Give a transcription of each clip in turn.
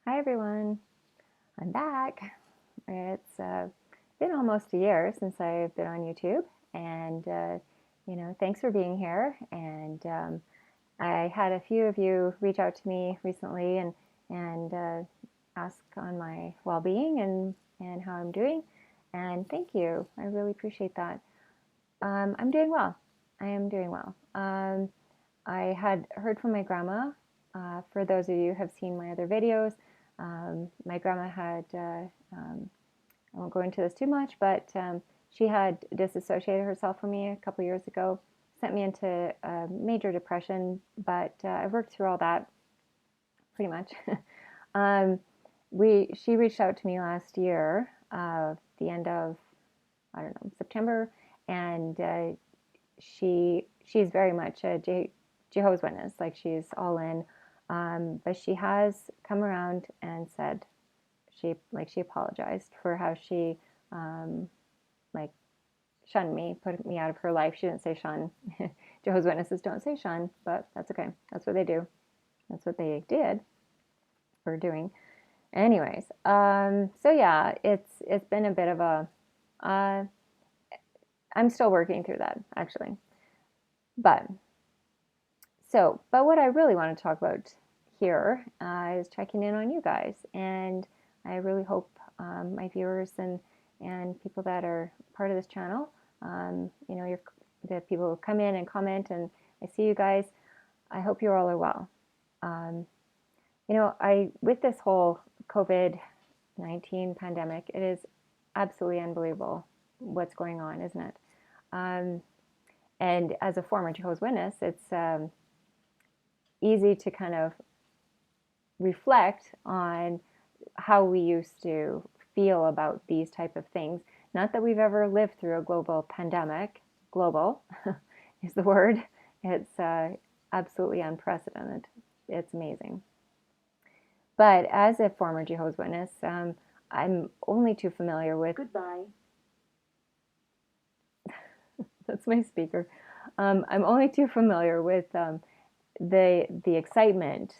Hi everyone, I'm back. It's been almost a year since I've been on YouTube, and thanks for being here. And I had a few of you reach out to me recently and ask on my well-being and how I'm doing. And thank you. I really appreciate that. I'm doing well. I am doing well. I had heard from my grandma. For those of you who have seen my other videos, my grandma had, I won't go into this too much, but she had disassociated herself from me a couple years ago, sent me into a major depression, but I've worked through all that pretty much. um, she reached out to me last year, the end of, I don't know, September, and she's very much a Jehovah's Witness, like she's all in. But she has come around and said she apologized for how she like shunned me, put me out of her life. She didn't say shun. Jehovah's Witnesses don't say shun, but that's okay. That's what they do. That's what they did or doing. Anyways, so yeah, it's been a bit of a. I'm still working through that actually, but but what I really want to talk about here is checking in on you guys, and I really hope my viewers and people that are part of this channel, the people who come in and comment, and I see you guys. I hope you all are well. I with this whole COVID-19 pandemic, it is absolutely unbelievable what's going on, isn't it? And as a former Jehovah's Witness, it's easy to kind of reflect on how we used to feel about these type of things. Not that we've ever lived through a global pandemic. Global is the word. It's absolutely unprecedented. It's amazing. But as a former Jehovah's Witness, I'm only too familiar with. Goodbye. That's my speaker. I'm only too familiar with the excitement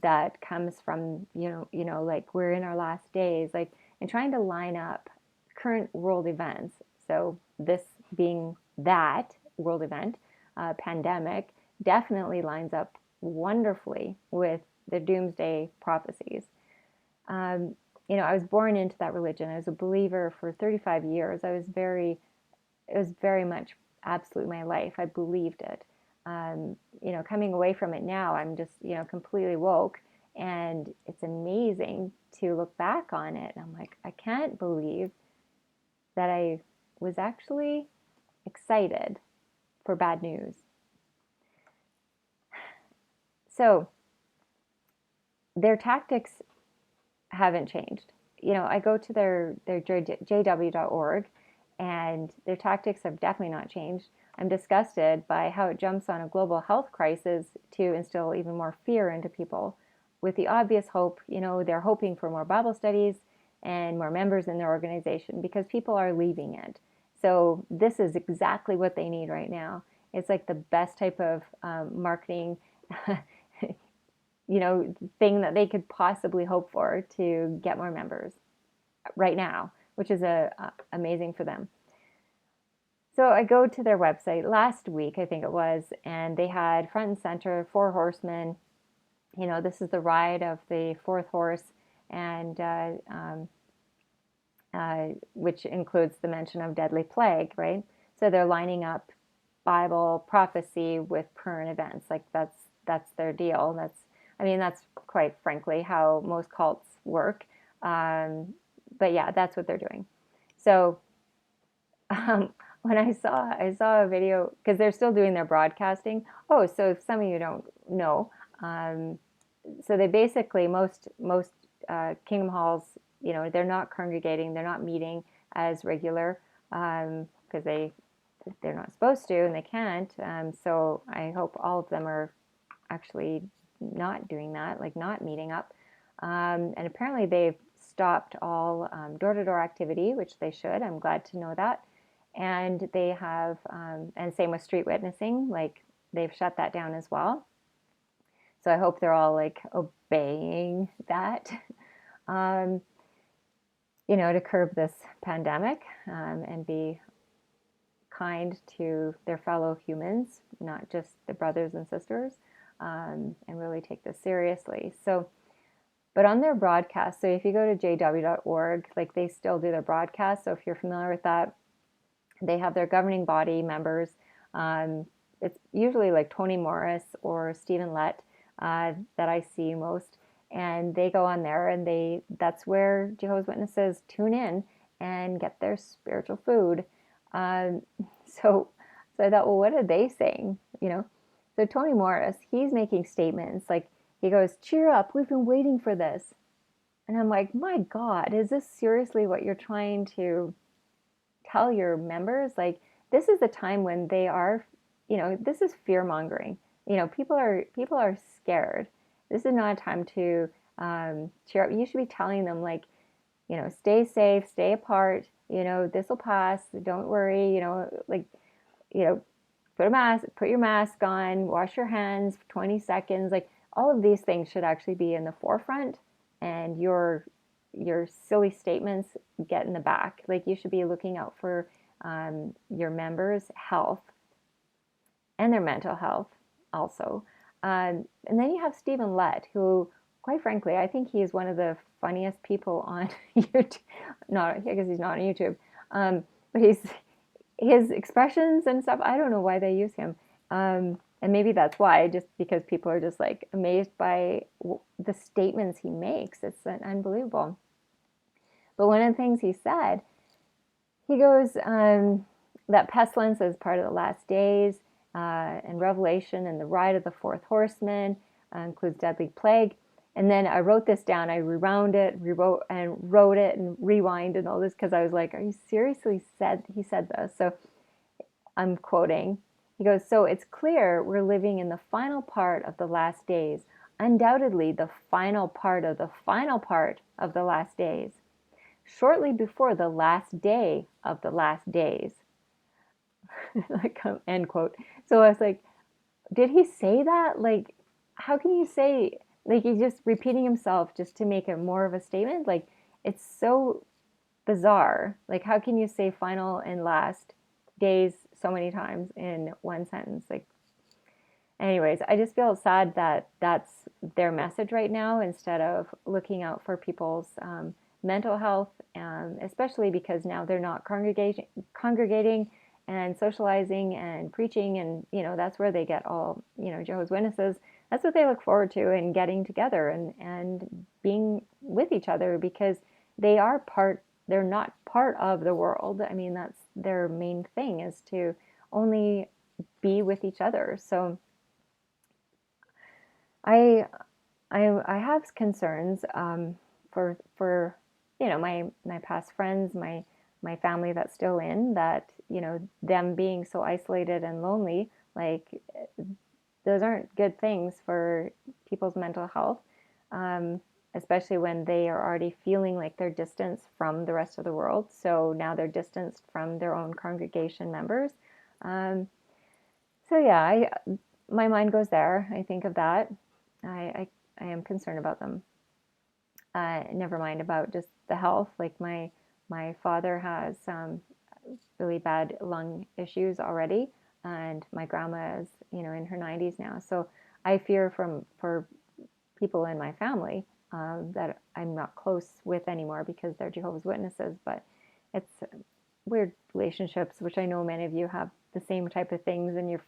that comes from like we're in our last days, like, and trying to line up current world events. So this being that world event, pandemic, definitely lines up wonderfully with the doomsday prophecies. I was born into that religion. I was a believer for 35 years. It was very much absolutely my life. I believed it. Coming away from it now, I'm just, completely woke. And it's amazing to look back on it. And I'm like, I can't believe that I was actually excited for bad news. So their tactics haven't changed. I go to their jw.org, and their tactics have definitely not changed. I'm disgusted by how it jumps on a global health crisis to instill even more fear into people with the obvious hope, they're hoping for more Bible studies and more members in their organization because people are leaving it. So this is exactly what they need right now. It's like the best type of marketing thing that they could possibly hope for to get more members right now, which is amazing for them. So I go to their website last week, I think it was, and they had front and center 4 horsemen. This is the ride of the 4th horse, and which includes the mention of deadly plague, right? So they're lining up Bible prophecy with current events. Like that's their deal. That's quite frankly how most cults work. But yeah, that's what they're doing. So when I saw a video, because they're still doing their broadcasting. Oh, so if some of you don't know, so they basically most kingdom halls, they're not congregating, they're not meeting as regular because they're not supposed to and they can't. So I hope all of them are actually not doing that, like not meeting up. And apparently they've stopped all door-to-door activity, which they should. I'm glad to know that. And they have, and same with street witnessing, like they've shut that down as well. So I hope they're all like obeying that. to curb this pandemic, and be kind to their fellow humans, not just the brothers and sisters, and really take this seriously. So, but on their broadcast, so if you go to jw.org, like they still do their broadcast. So if you're familiar with that, they have their governing body members. It's usually like Tony Morris or Stephen Lett that I see most. And they go on there, and that's where Jehovah's Witnesses tune in and get their spiritual food. So I thought, well, what are they saying? So Tony Morris, he's making statements like, he goes, "Cheer up, we've been waiting for this." And I'm like, my God, is this seriously what you're trying to tell your members? Like, this is the time when they are, this is fear-mongering. People are scared. This is not a time to cheer up. You should be telling them, like, stay safe, stay apart. This will pass. Don't worry. Put your mask on, wash your hands for 20 seconds. Like, all of these things should actually be in the forefront, and your silly statements get in the back. Like, you should be looking out for your members' health and their mental health also. And then you have Stephen Lett, who, quite frankly, I think he is one of the funniest people on YouTube. I guess he's not on YouTube, but his expressions and stuff, I don't know why they use him. And maybe that's why, just because people are just like amazed by the statements he makes. It's unbelievable. But one of the things he said, he goes, that pestilence is part of the last days, and Revelation and the ride of the fourth horseman includes deadly plague. And then I wrote this down. I rewound it, rewrote, and wrote it, and rewind and all this, because I was like, are you seriously he said this? So I'm quoting. He goes, "So it's clear we're living in the final part of the last days, undoubtedly the final part of the final part of the last days, shortly before the last day of the last days." Like, end quote. So I was like, did he say that? Like, how can you say, like, he's just repeating himself just to make it more of a statement? Like, it's so bizarre. Like, how can you say final and last days so many times in one sentence? Like, anyways, I just feel sad that that's their message right now, instead of looking out for people's mental health, especially because now they're not congregating and socializing and preaching, and that's where they get all Jehovah's Witnesses. That's what they look forward to, and getting together and being with each other, because they're not part of the world. I mean, that's their main thing, is to only be with each other. So I have concerns for my past friends, my family that's still in that, them being so isolated and lonely. Like, those aren't good things for people's mental health, especially when they are already feeling like they're distanced from the rest of the world. So now they're distanced from their own congregation members. So yeah, my mind goes there. I think of that. I am concerned about them. Never mind about just the health. Like, my father has really bad lung issues already, and my grandma is in her 90s now. So I fear for people in my family that I'm not close with anymore, because they're Jehovah's Witnesses. But it's weird relationships, which I know many of you have the same type of things, and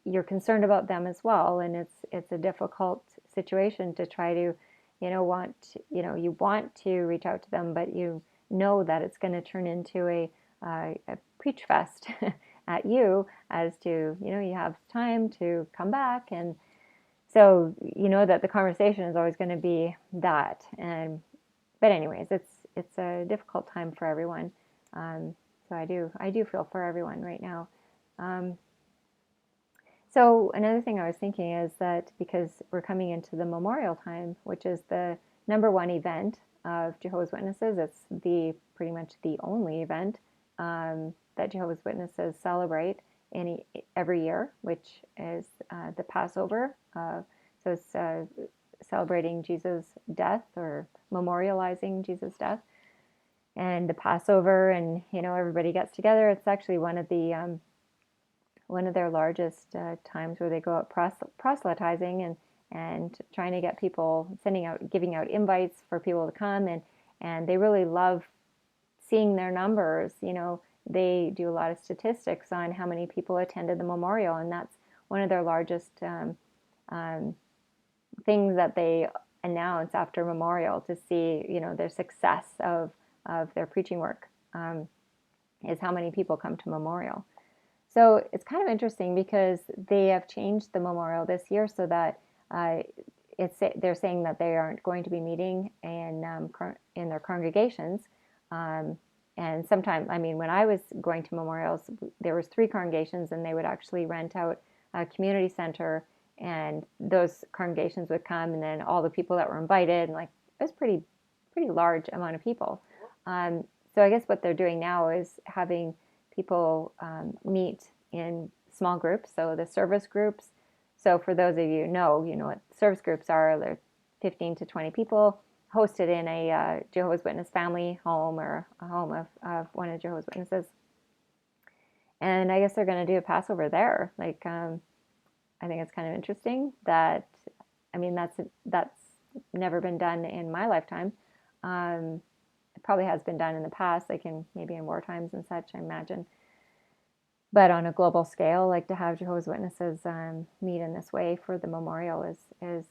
you're concerned about them as well. And it's a difficult situation to try to you want to reach out to them, but you know that it's going to turn into a preach fest at you, as to you have time to come back. And so that the conversation is always going to be that. But anyways, it's a difficult time for everyone. So I do feel for everyone right now. So another thing I was thinking is that, because we're coming into the memorial time, which is the number one event of Jehovah's Witnesses, it's pretty much the only event that Jehovah's Witnesses celebrate every year, which is the Passover. So it's celebrating Jesus' death or memorializing Jesus' death, and the Passover, and everybody gets together. It's actually one of their largest times where they go out proselytizing and trying to get people, giving out invites for people to come, and they really love seeing their numbers. They do a lot of statistics on how many people attended the memorial, and that's one of their largest things that they announce after memorial to see, their success of their preaching work, is how many people come to memorial. So it's kind of interesting because they have changed the memorial this year so that they're saying that they aren't going to be meeting in their congregations. And sometimes, when I was going to memorials, there was 3 congregations, and they would actually rent out a community center, and those congregations would come, and then all the people that were invited, and it was pretty large amount of people. So I guess what they're doing now is having people meet in small groups, so the service groups. So for those of you who know what service groups are. They're 15 to 20 people hosted in a Jehovah's Witness family home, or a home of one of Jehovah's Witnesses. And I guess they're going to do a Passover there. I think it's kind of interesting that, that's never been done in my lifetime. It probably has been done in the past, maybe in war times and such, I imagine. But on a global scale, to have Jehovah's Witnesses meet in this way for the memorial is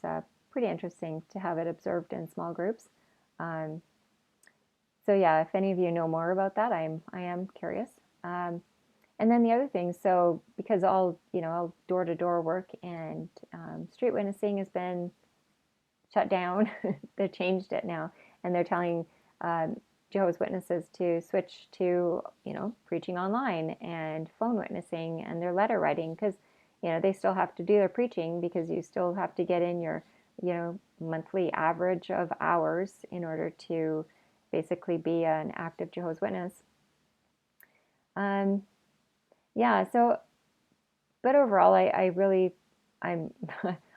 pretty interesting to have it observed in small groups. So yeah, if any of you know more about that, I am curious. And then the other thing, so because all door-to-door work and street witnessing has been shut down, they changed it now, and they're telling Jehovah's Witnesses to switch to preaching online and phone witnessing and their letter writing, because they still have to do their preaching, because you still have to get in your monthly average of hours in order to basically be an active Jehovah's Witness. So, but overall, I'm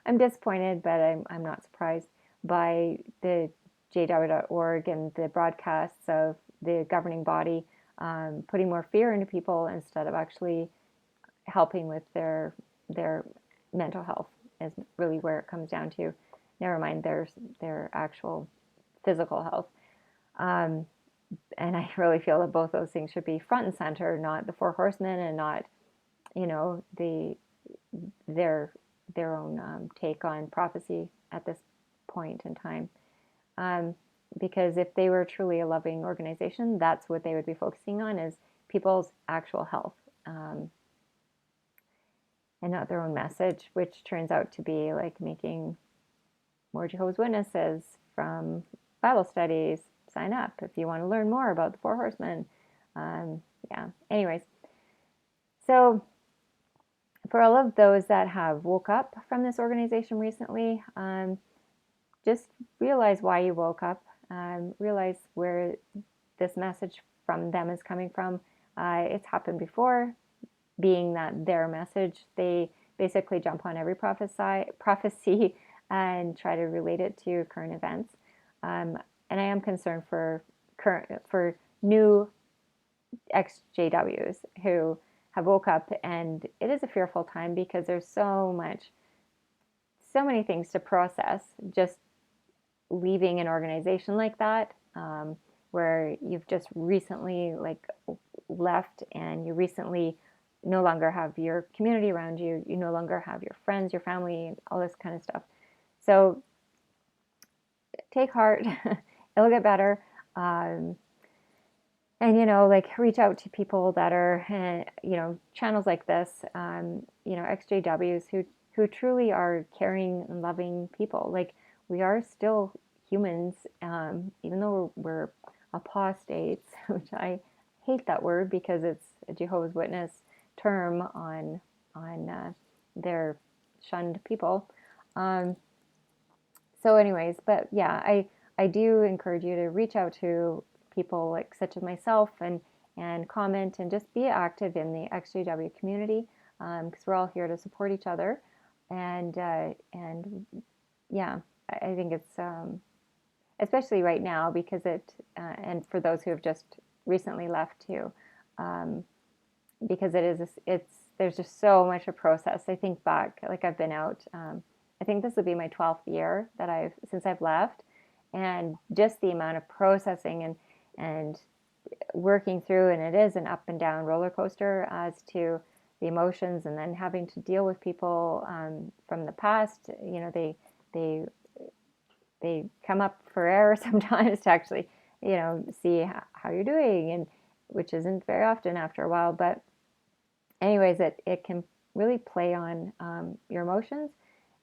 I'm disappointed, but I'm not surprised by the JW.org and the broadcasts of the governing body putting more fear into people instead of actually helping with their mental health, is really where it comes down to. Never mind their actual physical health. And I really feel that both those things should be front and center, not the Four Horsemen, and not their own take on prophecy at this point in time. Because if they were truly a loving organization, that's what they would be focusing on, is people's actual health, and not their own message, which turns out to be making more Jehovah's Witnesses from Bible studies. Sign up if you want to learn more about the Four Horsemen. Anyways, so for all of those that have woke up from this organization recently, just realize why you woke up. Realize where this message from them is coming from. It's happened before, being that their message, they basically jump on every prophecy and try to relate it to current events. And I am concerned for new ExJWs who have woke up, and it is a fearful time because there's so many things to process just leaving an organization like that, where you've just recently left, and you recently no longer have your community around you, you no longer have your friends, your family, all this kind of stuff. So take heart. It'll get better. And reach out to people that are, channels like this, ExJWs who truly are caring and loving people. We are still humans, even though we're apostates, which I hate that word because it's a Jehovah's Witness term on their shunned people. So anyways, but yeah, I do encourage you to reach out to people such as myself and comment and just be active in the ExJW community, because we're all here to support each other. And yeah, I think it's especially right now because and for those who have just recently left too, because there's just so much to process. I think back, like I've been out. I think this will be my 12th year since I've left, and just the amount of processing and working through, and it is an up and down roller coaster as to the emotions, and then having to deal with people from the past. You know, they come up for air sometimes to actually, see how you're doing, and which isn't very often after a while. But anyways, it can really play on your emotions,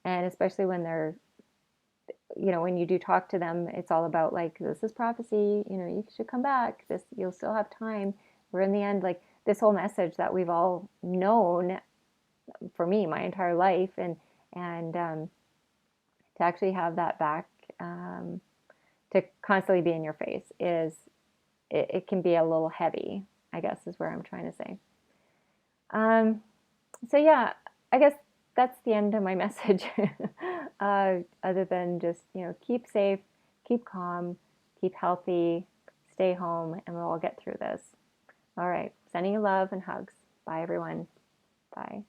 and especially when they're, when you do talk to them, it's all about like, this is prophecy, you should come back, you'll still have time. We're in the end, like this whole message that we've all known, for me, my entire life, and to actually have that back, to constantly be in your face it can be a little heavy, I guess, is where I'm trying to say. So yeah, I guess that's the end of my message. Other than just, keep safe, keep calm, keep healthy, stay home, and we'll all get through this. All right. Sending you love and hugs. Bye, everyone. Bye.